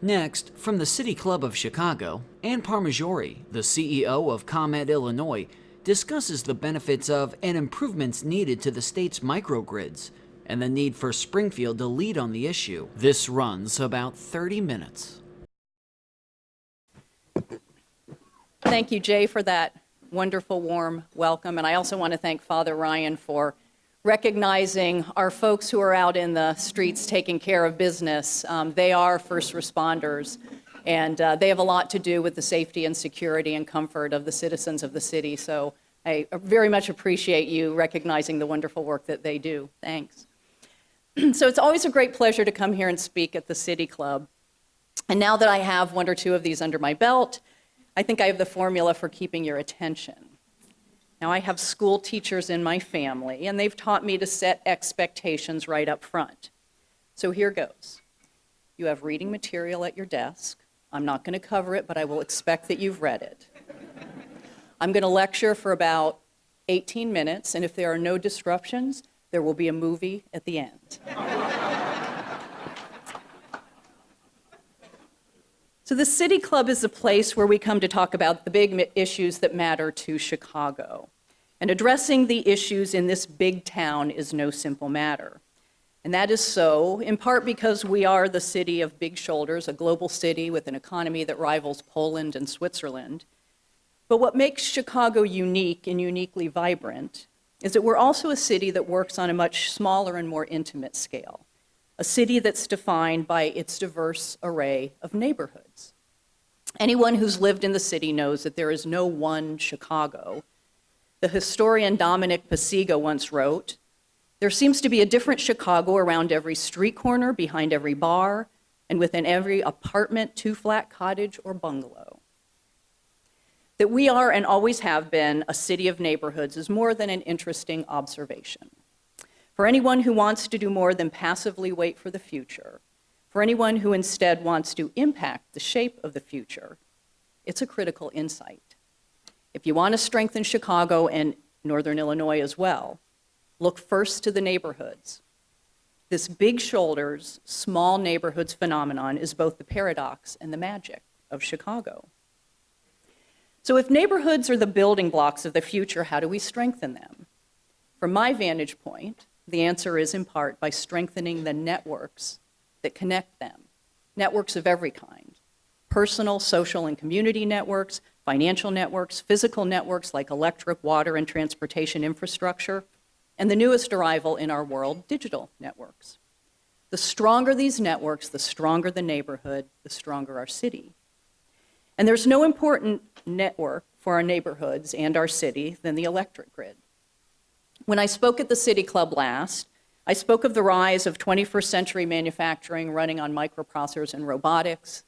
Next, from the City Club of Chicago, Ann Pramaggiore, the CEO of ComEd Illinois, discusses the benefits of and improvements needed to the state's microgrids and the need for Springfield to lead on the issue. This runs about 30 minutes. Thank you, Jay, for that wonderful, warm welcome. And I also want to thank Father Ryan for recognizing our folks who are out in the streets taking care of business. They are first responders, and they have a lot to do with the safety and security and comfort of the citizens of the city. So I very much appreciate you recognizing the wonderful work that they do. Thanks. So it's always a great pleasure to come here and speak at the City Club. And now that I have one or two of these under my belt, I think I have the formula for keeping your attention. Now, I have school teachers in my family, and they've taught me to set expectations right up front. So here goes. You have reading material at your desk. I'm not going to cover it, but I will expect that you've read it. I'm going to lecture for about 18 minutes, and if there are no disruptions, there will be a movie at the end. So the City Club is a place where we come to talk about the big issues that matter to Chicago. And addressing the issues in this big town is no simple matter. And that is so, in part because we are the city of big shoulders, a global city with an economy that rivals Poland and Switzerland. But what makes Chicago unique and uniquely vibrant is that we're also a city that works on a much smaller and more intimate scale. A city that's defined by its diverse array of neighborhoods. Anyone who's lived in the city knows that there is no one Chicago. The historian Dominic Pasiga once wrote, "There seems to be a different Chicago around every street corner, behind every bar, and within every apartment, two-flat cottage, or bungalow." That we are and always have been a city of neighborhoods is more than an interesting observation. For anyone who wants to do more than passively wait for the future, for anyone who instead wants to impact the shape of the future, it's a critical insight. If you want to strengthen Chicago and Northern Illinois as well, look first to the neighborhoods. This big shoulders, small neighborhoods phenomenon is both the paradox and the magic of Chicago. So if neighborhoods are the building blocks of the future, how do we strengthen them? From my vantage point, the answer is in part by strengthening the networks that connect them. Networks of every kind. Personal, social, and community networks, financial networks, physical networks like electric, water, and transportation infrastructure, and the newest arrival in our world, digital networks. The stronger these networks, the stronger the neighborhood, the stronger our city. And there's no important network for our neighborhoods and our city than the electric grid. When I spoke at the City Club last, I spoke of the rise of 21st century manufacturing running on microprocessors and robotics,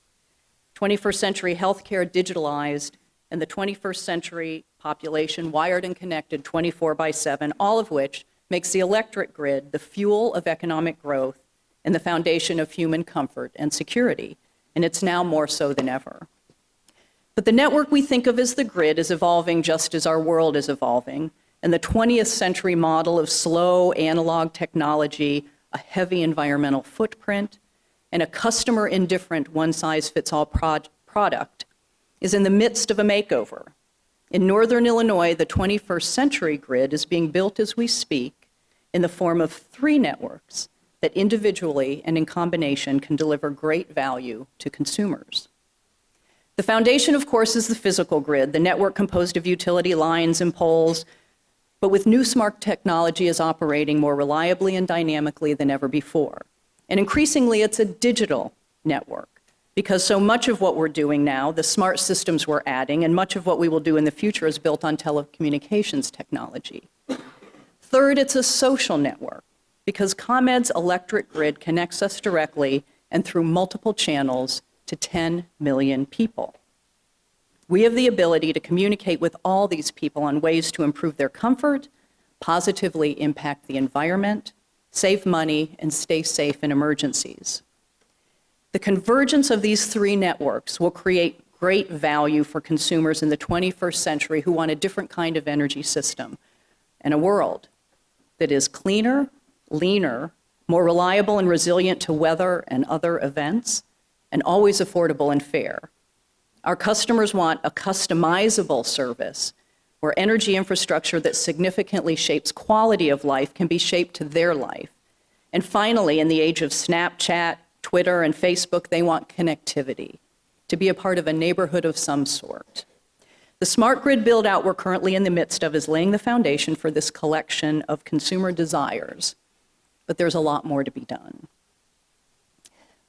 21st century healthcare digitalized, and the 21st century population wired and connected 24/7, all of which makes the electric grid the fuel of economic growth and the foundation of human comfort and security, and it's now more so than ever. But the network we think of as the grid is evolving just as our world is evolving, and the 20th century model of slow analog technology, a heavy environmental footprint, and a customer-indifferent one-size-fits-all product is in the midst of a makeover. In Northern Illinois, the 21st century grid is being built as we speak in the form of 3 networks that individually and in combination can deliver great value to consumers. The foundation, of course, is the physical grid, the network composed of utility lines and poles, but with new smart technology is operating more reliably and dynamically than ever before. And increasingly, it's a digital network, because so much of what we're doing now, the smart systems we're adding, and much of what we will do in the future is built on telecommunications technology. Third, it's a social network, because ComEd's electric grid connects us directly and through multiple channels to 10 million people. We have the ability to communicate with all these people on ways to improve their comfort, positively impact the environment, save money, and stay safe in emergencies. The convergence of these 3 networks will create great value for consumers in the 21st century who want a different kind of energy system and a world that is cleaner, leaner, more reliable and resilient to weather and other events, and always affordable and fair. Our customers want a customizable service where energy infrastructure that significantly shapes quality of life can be shaped to their life. And finally, in the age of Snapchat, Twitter, and Facebook, they want connectivity, to be a part of a neighborhood of some sort. The smart grid build-out we're currently in the midst of is laying the foundation for this collection of consumer desires, but there's a lot more to be done.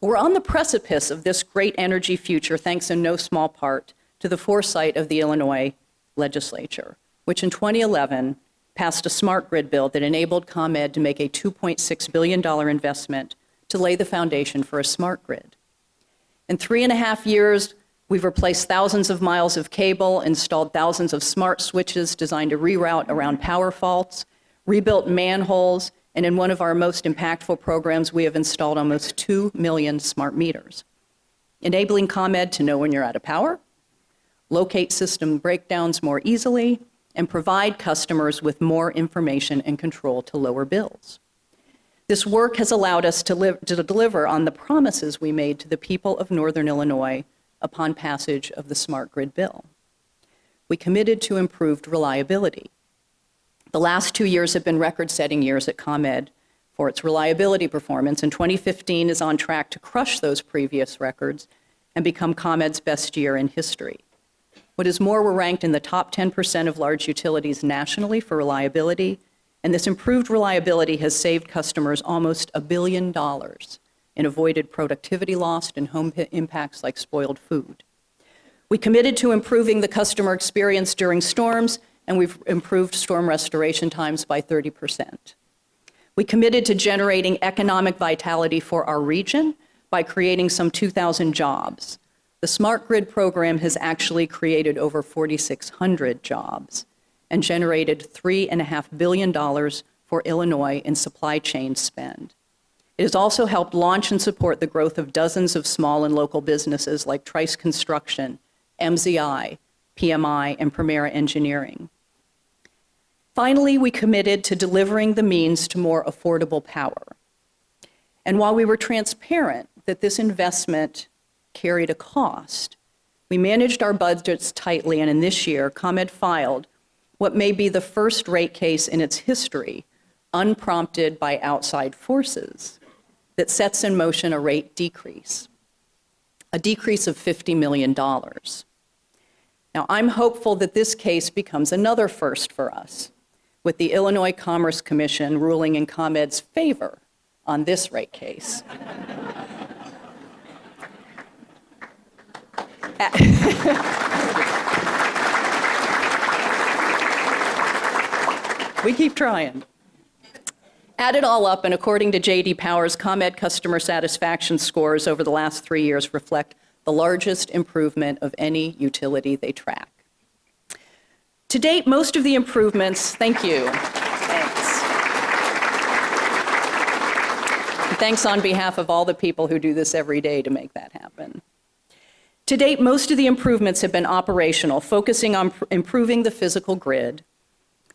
We're on the precipice of this great energy future thanks in no small part to the foresight of the Illinois legislature, which in 2011 passed a smart grid bill that enabled ComEd to make a $2.6 billion investment to lay the foundation for a smart grid. In 3.5 years, we've replaced thousands of miles of cable, installed thousands of smart switches designed to reroute around power faults, rebuilt manholes, and in one of our most impactful programs, we have installed almost 2 million smart meters, enabling ComEd to know when you're out of power, locate system breakdowns more easily, and provide customers with more information and control to lower bills. This work has allowed us to deliver on the promises we made to the people of Northern Illinois upon passage of the Smart Grid Bill. We committed to improved reliability. The last 2 years have been record-setting years at ComEd for its reliability performance, and 2015 is on track to crush those previous records and become ComEd's best year in history. What is more, we're ranked in the top 10% of large utilities nationally for reliability, and this improved reliability has saved customers almost $1 billion in avoided productivity loss and home impacts like spoiled food. We committed to improving the customer experience during storms, and we've improved storm restoration times by 30%. We committed to generating economic vitality for our region by creating some 2,000 jobs. The Smart Grid program has actually created over 4,600 jobs and generated $3.5 billion for Illinois in supply chain spend. It has also helped launch and support the growth of dozens of small and local businesses like Trice Construction, MZI, PMI, and Primera Engineering. Finally, we committed to delivering the means to more affordable power. And while we were transparent that this investment carried a cost, we managed our budgets tightly, and in this year, ComEd filed what may be the first rate case in its history, unprompted by outside forces, that sets in motion a rate decrease, a decrease of $50 million. Now, I'm hopeful that this case becomes another first for us, with the Illinois Commerce Commission ruling in ComEd's favor on this rate case. We keep trying. Add it all up, and according to J.D. Power's, ComEd customer satisfaction scores over the last 3 years reflect the largest improvement of any utility they track. To date, most of the improvements, thank you. Thanks. And thanks on behalf of all the people who do this every day to make that happen. To date, most of the improvements have been operational, focusing on improving the physical grid.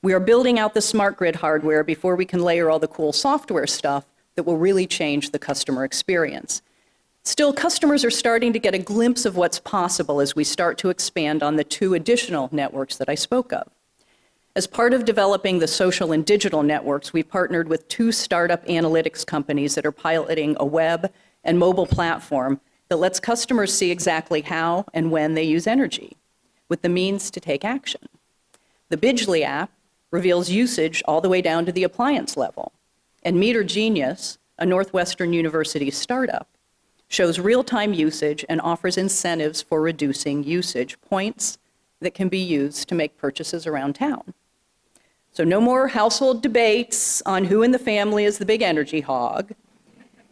We are building out the smart grid hardware before we can layer all the cool software stuff that will really change the customer experience. Still, customers are starting to get a glimpse of what's possible as we start to expand on the 2 additional networks that I spoke of. As part of developing the social and digital networks, we've partnered with 2 startup analytics companies that are piloting a web and mobile platform that lets customers see exactly how and when they use energy, with the means to take action. The Bidgely app reveals usage all the way down to the appliance level, and Meter Genius, a Northwestern University startup, shows real-time usage and offers incentives for reducing usage, points that can be used to make purchases around town. So no more household debates on who in the family is the big energy hog.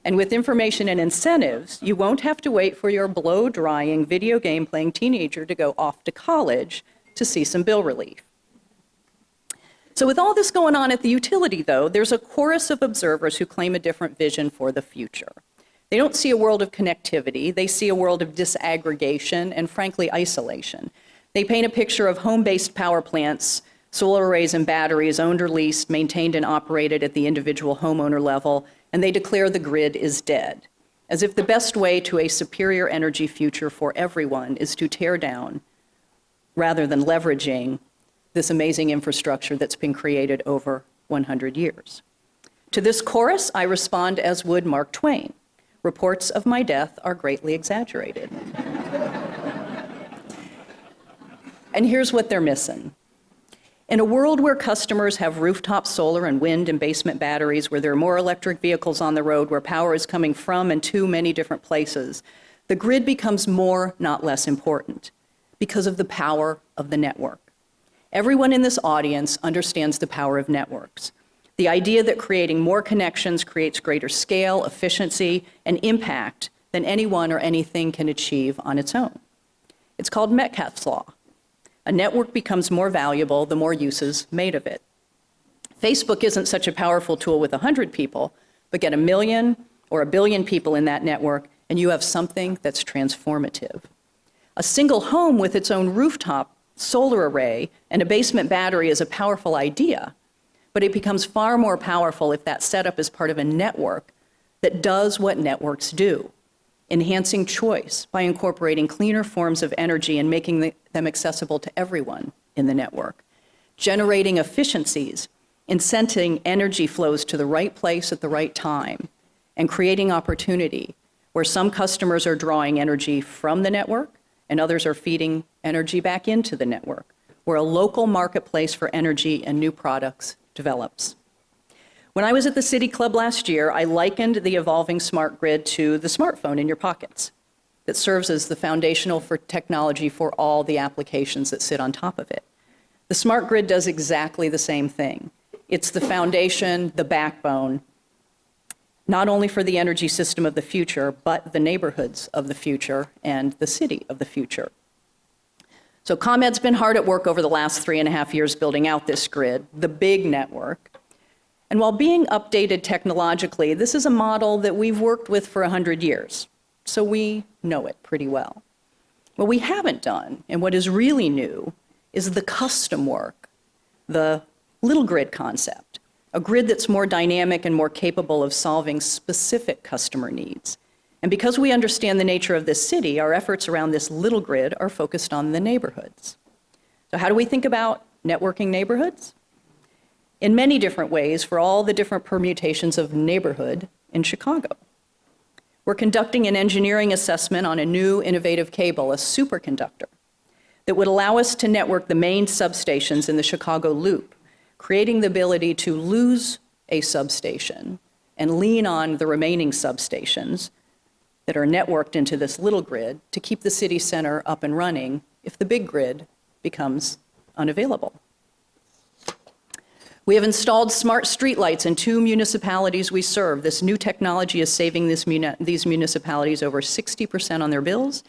And with information and incentives, you won't have to wait for your blow-drying, video game-playing teenager to go off to college to see some bill relief. So with all this going on at the utility, though, there's a chorus of observers who claim a different vision for the future. They don't see a world of connectivity. They see a world of disaggregation and, frankly, isolation. They paint a picture of home-based power plants, solar arrays and batteries owned or leased, maintained and operated at the individual homeowner level, and they declare the grid is dead. as if the best way to a superior energy future for everyone is to tear down rather than leveraging this amazing infrastructure that's been created over 100 years. To this chorus, I respond as would Mark Twain. Reports of my death are greatly exaggerated. And here's what they're missing. In a world where customers have rooftop solar and wind and basement batteries, where there are more electric vehicles on the road, where power is coming from and to many different places, the grid becomes more, not less important, because of the power of the network. Everyone in this audience understands the power of networks. The idea that creating more connections creates greater scale, efficiency, and impact than anyone or anything can achieve on its own. It's called Metcalfe's law. A network becomes more valuable the more uses made of it. Facebook isn't such a powerful tool with 100 people, but get 1 million or 1 billion people in that network, and you have something that's transformative. A single home with its own rooftop solar array and a basement battery is a powerful idea, but it becomes far more powerful if that setup is part of a network that does what networks do, enhancing choice by incorporating cleaner forms of energy and making them accessible to everyone in the network, generating efficiencies, incenting energy flows to the right place at the right time, and creating opportunity where some customers are drawing energy from the network and others are feeding energy back into the network, where a local marketplace for energy and new products develops. When I was at the City Club last year, I likened the evolving smart grid to the smartphone in your pockets that serves as the foundational for technology for all the applications that sit on top of it. The smart grid does exactly the same thing. It's the foundation, the backbone, not only for the energy system of the future, but the neighborhoods of the future and the city of the future. So ComEd's been hard at work over the last 3.5 years building out this grid, the big network. And while being updated technologically, this is a model that we've worked with for 100 years, so we know it pretty well. What we haven't done, and what is really new, is the custom work, the little grid concept, a grid that's more dynamic and more capable of solving specific customer needs. And because we understand the nature of this city, our efforts around this little grid are focused on the neighborhoods. So how do we think about networking neighborhoods? In many different ways for all the different permutations of neighborhood in Chicago. We're conducting an engineering assessment on a new innovative cable, a superconductor, that would allow us to network the main substations in the Chicago Loop, creating the ability to lose a substation and lean on the remaining substations that are networked into this little grid to keep the city center up and running if the big grid becomes unavailable. We have installed smart streetlights in 2 municipalities we serve. This new technology is saving these municipalities over 60% on their bills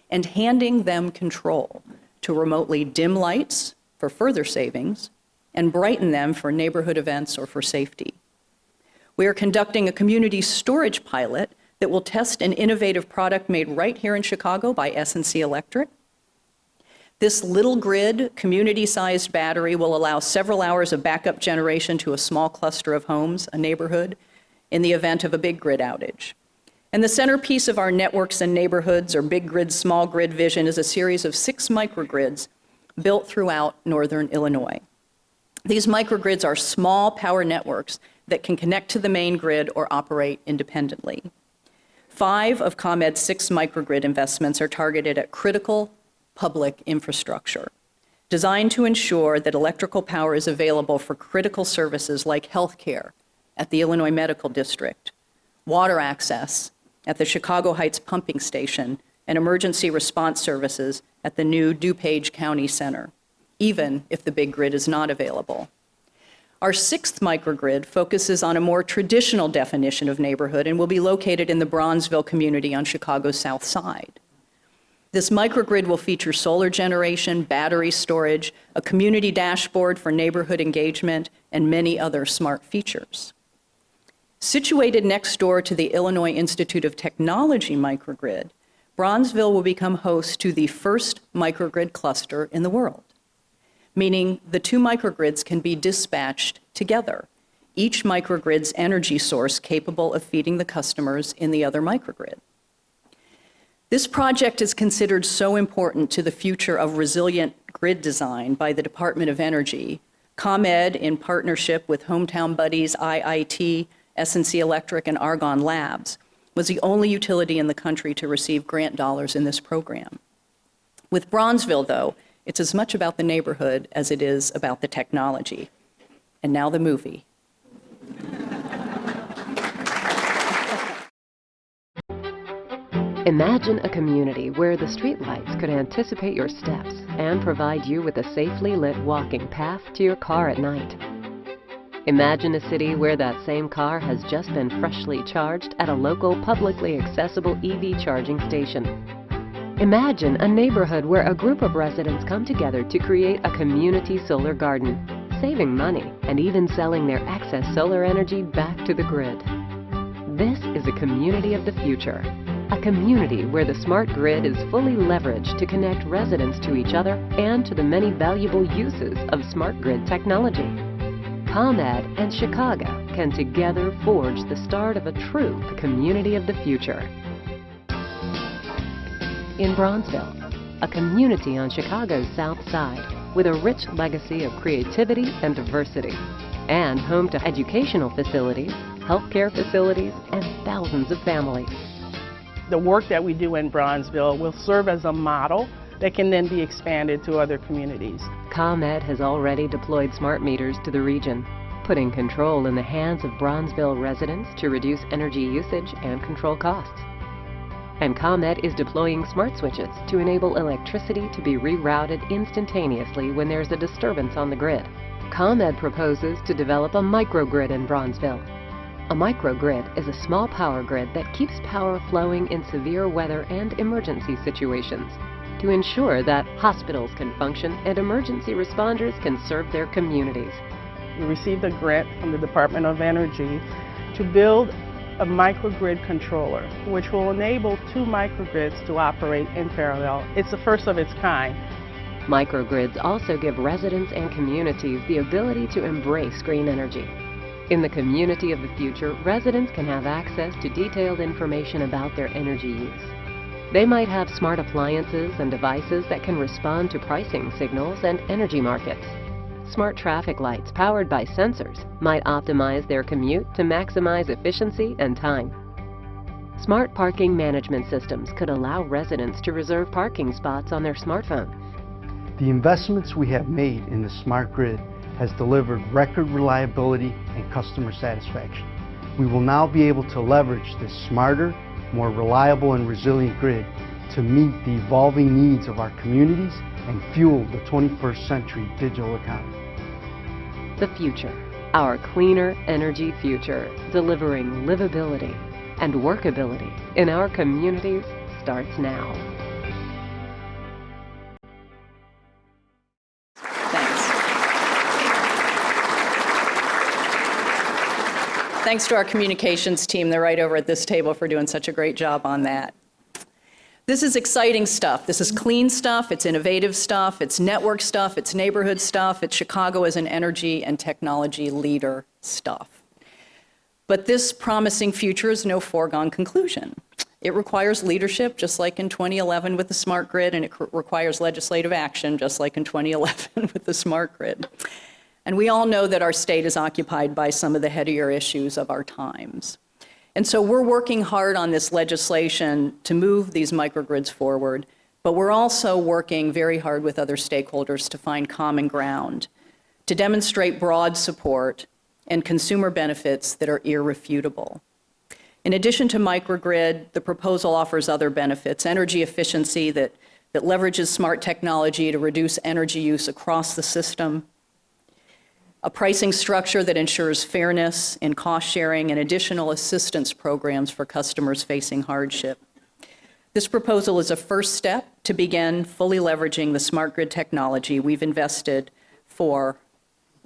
and handing them control to remotely dim lights for further savings and brighten them for neighborhood events or for safety. We are conducting a community storage pilot that will test an innovative product made right here in Chicago by S&C Electric. This little grid, community-sized battery will allow several hours of backup generation to a small cluster of homes, a neighborhood, in the event of a big grid outage. And the centerpiece of our networks and neighborhoods, or big grid, small grid vision, is a series of 6 microgrids built throughout northern Illinois. These microgrids are small power networks that can connect to the main grid or operate independently. 5 of ComEd's 6 microgrid investments are targeted at critical public infrastructure, designed to ensure that electrical power is available for critical services like healthcare at the Illinois Medical District, water access at the Chicago Heights Pumping Station, and emergency response services at the new DuPage County Center, even if the big grid is not available. Our 6th microgrid focuses on a more traditional definition of neighborhood and will be located in the Bronzeville community on Chicago's south side. This microgrid will feature solar generation, battery storage, a community dashboard for neighborhood engagement, and many other smart features. Situated next door to the Illinois Institute of Technology microgrid, Bronzeville will become host to the first microgrid cluster in the world, meaning the 2 microgrids can be dispatched together each microgrid's energy source capable of feeding the customers in the other microgrid. This project is considered so important to the future of resilient grid design by the Department of Energy. ComEd, in partnership with Hometown Buddies, IIT, S&C Electric, and Argonne Labs, was the only utility in the country to receive grant dollars in this program. With Bronzeville, though, it's as much about the neighborhood as it is about the technology. And now the movie. Imagine a community where the streetlights could anticipate your steps and provide you with a safely lit walking path to your car at night. Imagine a city where that same car has just been freshly charged at a local publicly accessible EV charging station. Imagine a neighborhood where a group of residents come together to create a community solar garden, saving money and even selling their excess solar energy back to the grid. This is a community of the future. A community where the smart grid is fully leveraged to connect residents to each other and to the many valuable uses of smart grid technology. ComEd and Chicago can together forge the start of a true community of the future. In Bronzeville, a community on Chicago's South Side with a rich legacy of creativity and diversity, and home to educational facilities, healthcare facilities, and thousands of families. The work that we do in Bronzeville will serve as a model that can then be expanded to other communities. ComEd has already deployed smart meters to the region, putting control in the hands of Bronzeville residents to reduce energy usage and control costs. And ComEd is deploying smart switches to enable electricity to be rerouted instantaneously when there's a disturbance on the grid. ComEd proposes to develop a microgrid in Bronzeville. A microgrid is a small power grid that keeps power flowing in severe weather and emergency situations to ensure that hospitals can function and emergency responders can serve their communities. We received a grant from the Department of Energy to build a microgrid controller, which will enable two microgrids to operate in parallel. It's the first of its kind. Microgrids also give residents and communities the ability to embrace green energy. In the community of the future, residents can have access to detailed information about their energy use. They might have smart appliances and devices that can respond to pricing signals and energy markets. Smart traffic lights powered by sensors might optimize their commute to maximize efficiency and time. Smart parking management systems could allow residents to reserve parking spots on their smartphone. The investments we have made in the smart grid has delivered record reliability and customer satisfaction. We will now be able to leverage this smarter, more reliable and resilient grid to meet the evolving needs of our communities and fuel the 21st century digital economy. The future, our cleaner energy future, delivering livability and workability in our communities starts now. Thanks to our communications team. They're right over at this table for doing such a great job on that. This is exciting stuff. This is clean stuff. It's innovative stuff. It's network stuff. It's neighborhood stuff. It's Chicago as an energy and technology leader stuff. But this promising future is no foregone conclusion. It requires leadership, just like in 2011 with the smart grid, and it requires legislative action, just like in 2011 with the smart grid. And we all know that our state is occupied by some of the headier issues of our times. And so we're working hard on this legislation to move these microgrids forward, but we're also working very hard with other stakeholders to find common ground, to demonstrate broad support and consumer benefits that are irrefutable. In addition to microgrid, the proposal offers other benefits: energy efficiency that leverages smart technology to reduce energy use across the system, a pricing structure that ensures fairness in cost sharing, and additional assistance programs for customers facing hardship. This proposal is a first step to begin fully leveraging the smart grid technology we've invested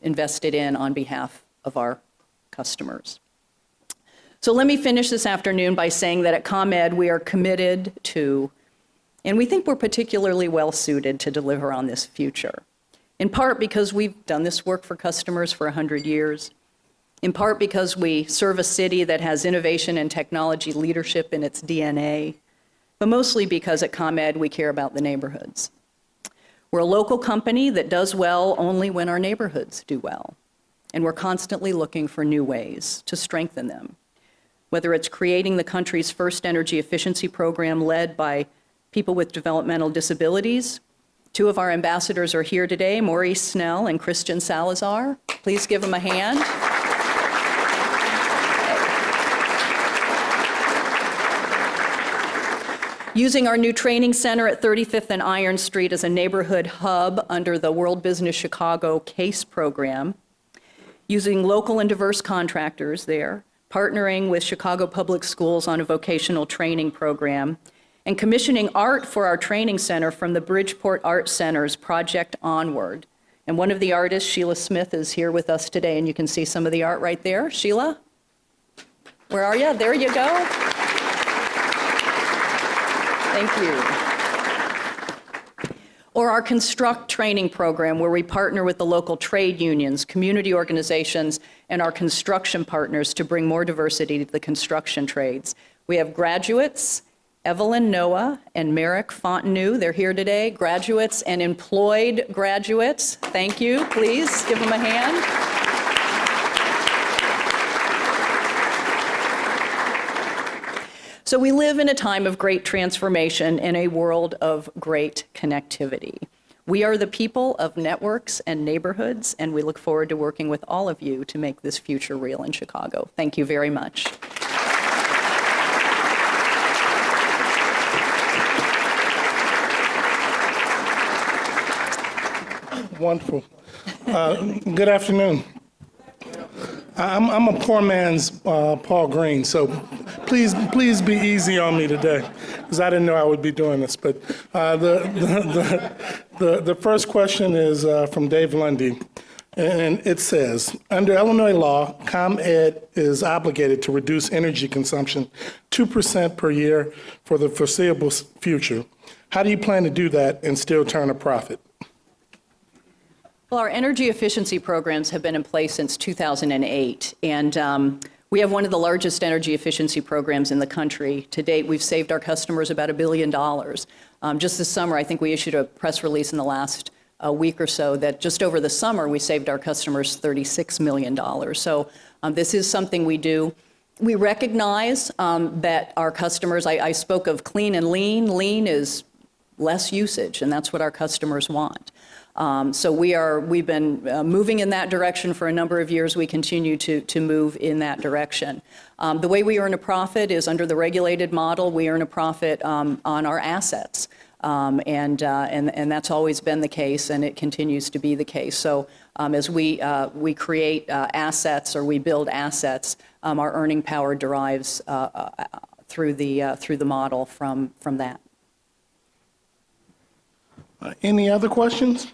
in on behalf of our customers. So let me finish this afternoon by saying that at ComEd we are committed to, and we think we're particularly well suited to deliver on this future. In part because we've done this work for customers for 100 years, in part because we serve a city that has innovation and technology leadership in its DNA, but mostly because at ComEd we care about the neighborhoods. We're a local company that does well only when our neighborhoods do well, and we're constantly looking for new ways to strengthen them, whether it's creating the country's first energy efficiency program led by people with developmental disabilities. Two of our ambassadors are here today, Maurice Snell and Christian Salazar. Please give them a hand. Using our new training center at 35th and Iron Street as a neighborhood hub under the World Business Chicago CASE program, using local and diverse contractors there, partnering with Chicago Public Schools on a vocational training program, and commissioning art for our training center from the Bridgeport Art Center's Project Onward. And one of the artists, Sheila Smith, is here with us today, and you can see some of the art right there. Sheila, where are you? There you go. Thank you. Or our Construct training program, where we partner with the local trade unions, community organizations, and our construction partners to bring more diversity to the construction trades. We have graduates, Evelyn Noah and Merrick Fontenue. They're here today. Graduates and employed graduates. Thank you. Please give them a hand. So we live in a time of great transformation in a world of great connectivity. We are the people of networks and neighborhoods, and we look forward to working with all of you to make this future real in Chicago. Thank you very much. Wonderful. Good afternoon. I'm a poor man's Paul Green, so please be easy on me today, because I didn't know I would be doing this. But the first question is from Dave Lundy, and it says, under Illinois law, ComEd is obligated to reduce energy consumption 2% per year for the foreseeable future. How do you plan to do that and still turn a profit? Well, our energy efficiency programs have been in place since 2008, and we have one of the largest energy efficiency programs in the country. To date, we've saved our customers about $1 billion. Just this summer, I think we issued a press release in the last week or so that just over the summer, we saved our customers $36 million. So this is something we do. We recognize that our customers, I spoke of clean and lean. Lean is less usage, and that's what our customers want. So we've been moving in that direction for a number of years. We continue to move in that direction. The way we earn a profit is under the regulated model. We earn a profit on our assets, and that's always been the case, and it continues to be the case. So as we create assets or we build assets, our earning power derives through the model from that. Any other questions?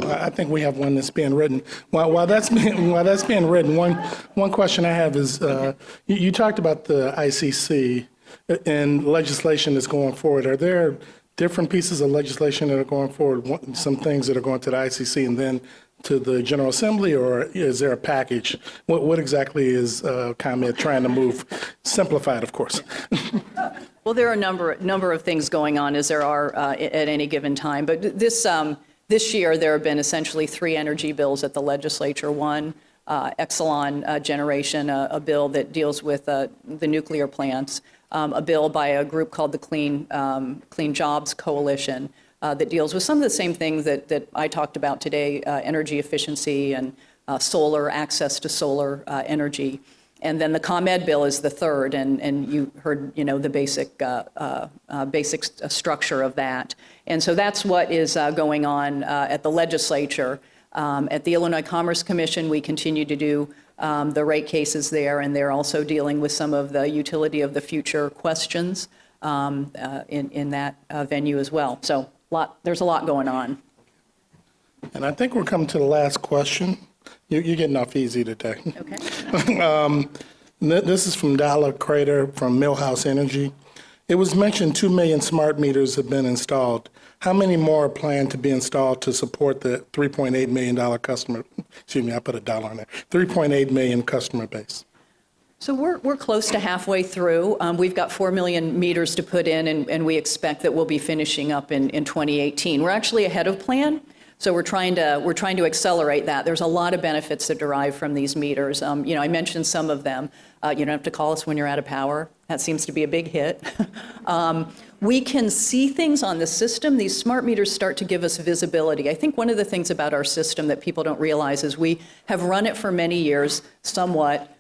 I think we have one that's being written. While that's being written, one question I have is, you talked about the ICC and legislation that's going forward. Are there different pieces of legislation that are going forward, some things that are going to the ICC and then to the General Assembly, or is there a package? What exactly is ComEd trying to move? Simplified, of course. Well, there are a number of things going on, as there are at any given time. But this year, there have been essentially 3 energy bills at the legislature. One, Exelon generation, a bill that deals with the nuclear plants, a bill by a group called the Clean Jobs Coalition that deals with some of the same things that I talked about today, energy efficiency and solar, access to solar energy. And then the ComEd bill is the third, and you heard, the basic structure of that. And so that's what is going on at the legislature. At the Illinois Commerce Commission, we continue to do the rate cases there, and they're also dealing with some of the utility of the future questions in that venue as well. So there's a lot going on. And I think we're coming to the last question. You're getting off easy today. Okay. This is from Dalla Crater from Millhouse Energy. It was mentioned 2 million smart meters have been installed. How many more are planned to be installed to support the $3.8 million customer, excuse me, I put a dollar on there, 3.8 million customer base? So we're close to halfway through. We've got 4 million meters to put in, and we expect that we'll be finishing up in 2018. We're actually ahead of plan, so we're trying to accelerate that. There's a lot of benefits that derive from these meters. I mentioned some of them. You don't have to call us when you're out of power. That seems to be a big hit. We can see things on the system. These smart meters start to give us visibility. I think one of the things about our system that people don't realize is we have run it for many years, somewhat,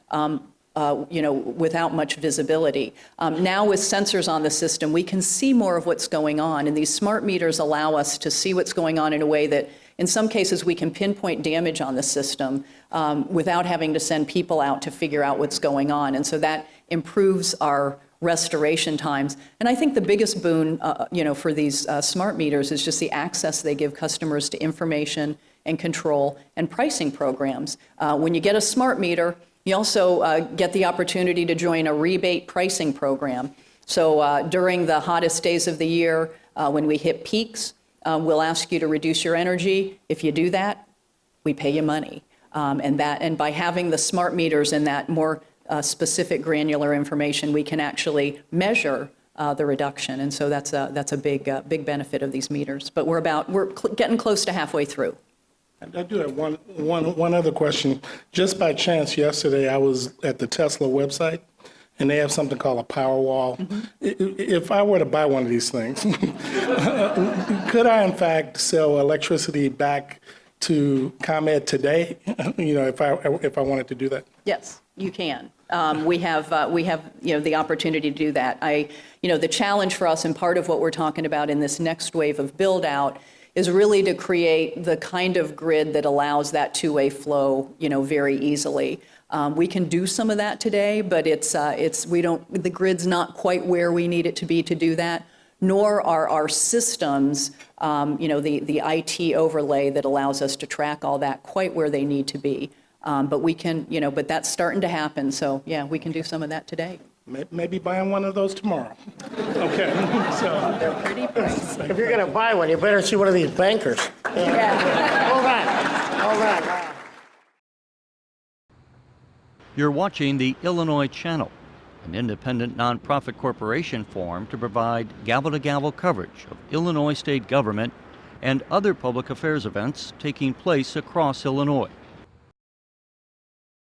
without much visibility. Now with sensors on the system, we can see more of what's going on, and these smart meters allow us to see what's going on in a way that, in some cases, we can pinpoint damage on the system without having to send people out to figure out what's going on, and so that improves our restoration times. And I think the biggest boon, for these smart meters is just the access they give customers to information and control and pricing programs. When you get a smart meter, you also get the opportunity to join a rebate pricing program. So during the hottest days of the year, when we hit peaks, we'll ask you to reduce your energy. If you do that, we pay you money. And by having the smart meters and that more specific granular information, we can actually measure the reduction. And so that's a big benefit of these meters. But we're getting close to halfway through. I do have one other question. Just by chance, yesterday I was at the Tesla website, and they have something called a Powerwall. Mm-hmm. If I were to buy one of these things, could I in fact sell electricity back to ComEd today? If I wanted to do that. Yes, you can. We have the opportunity to do that. The challenge for us, and part of what we're talking about in this next wave of build out, is really to create the kind of grid that allows that two-way flow, very easily. We can do some of that today, but the grid's not quite where we need it to be to do that, nor are our systems, the IT overlay that allows us to track all that quite where they need to be. But we can, but that's starting to happen. So yeah, we can do some of that today. Maybe buying one of those tomorrow. Okay. So they're pretty pricey. If you're going to buy one, you better see one of these bankers. Yeah. Hold on. You're watching the Illinois Channel, an independent nonprofit corporation formed to provide gavel-to-gavel coverage of Illinois state government and other public affairs events taking place across Illinois.